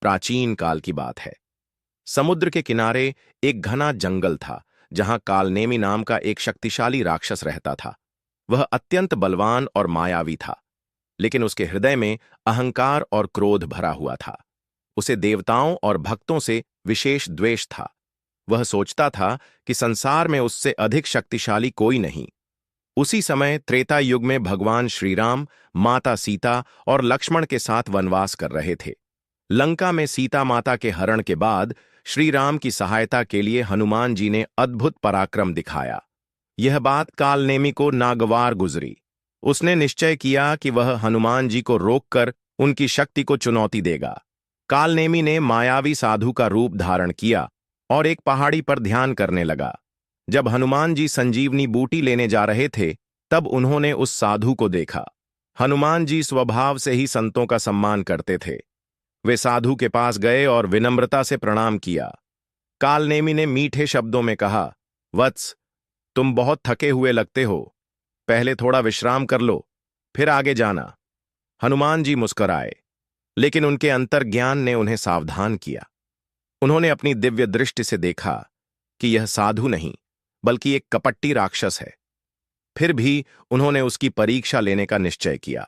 प्राचीन काल की बात है। समुद्र के किनारे एक घना जंगल था, जहां कालनेमी नाम का एक शक्तिशाली राक्षस रहता था। वह अत्यंत बलवान और मायावी था, लेकिन उसके हृदय में अहंकार और क्रोध भरा हुआ था। उसे देवताओं और भक्तों से विशेष द्वेष था। वह सोचता था कि संसार में उससे अधिक शक्तिशाली कोई नहीं। उसी समय त्रेता युग में भगवान श्री राम, माता सीता और लक्ष्मण के साथ वनवास कर रहे थे। लंका में सीता माता के हरण के बाद श्री राम की सहायता के लिए हनुमान जी ने अद्भुत पराक्रम दिखाया। यह बात कालनेमी को नागवार गुजरी। उसने निश्चय किया कि वह हनुमान जी को रोककर उनकी शक्ति को चुनौती देगा। कालनेमी ने मायावी साधु का रूप धारण किया और एक पहाड़ी पर ध्यान करने लगा। जब हनुमान जी संजीवनी बूटी लेने जा रहे थे, तब उन्होंने उस साधु को देखा। हनुमान जी स्वभाव से ही संतों का सम्मान करते थे। वे साधु के पास गए और विनम्रता से प्रणाम किया। कालनेमी ने मीठे शब्दों में कहा, वत्स, तुम बहुत थके हुए लगते हो। पहले थोड़ा विश्राम कर लो, फिर आगे जाना। हनुमान जी मुस्कुराए, लेकिन उनके अंतर्ज्ञान ने उन्हें सावधान किया। उन्होंने अपनी दिव्य दृष्टि से देखा कि यह साधु नहीं, बल्कि एक कपटी राक्षस है। फिर भी उन्होंने उसकी परीक्षा लेने का निश्चय किया।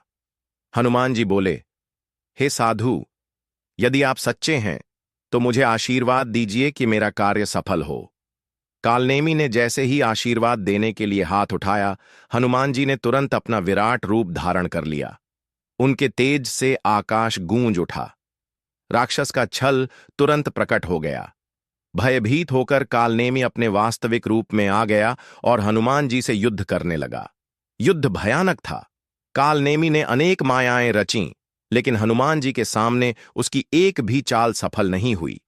हनुमान जी बोले, हे साधु, यदि आप सच्चे हैं तो मुझे आशीर्वाद दीजिए कि मेरा कार्य सफल हो। कालनेमी ने जैसे ही आशीर्वाद देने के लिए हाथ उठाया, हनुमान जी ने तुरंत अपना विराट रूप धारण कर लिया। उनके तेज से आकाश गूंज उठा। राक्षस का छल तुरंत प्रकट हो गया। भयभीत होकर कालनेमी अपने वास्तविक रूप में आ गया और हनुमान जी से युद्ध करने लगा। युद्ध भयानक था। कालनेमी ने अनेक मायाएं रचीं, लेकिन हनुमान जी के सामने उसकी एक भी चाल सफल नहीं हुई।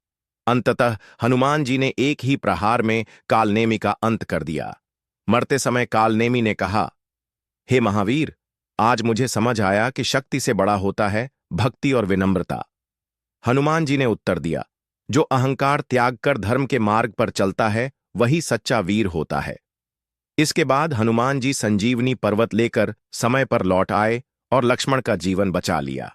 अंततः हनुमान जी ने एक ही प्रहार में कालनेमी का अंत कर दिया। मरते समय कालनेमी ने कहा, हे महावीर, आज मुझे समझ आया कि शक्ति से बड़ा होता है भक्ति और विनम्रता। हनुमान जी ने उत्तर दिया, जो अहंकार त्याग कर धर्म के मार्ग पर चलता है वही सच्चा वीर होता है। इसके बाद हनुमान जी संजीवनी पर्वत लेकर समय पर लौट आए और लक्ष्मण का जीवन बचा लिया।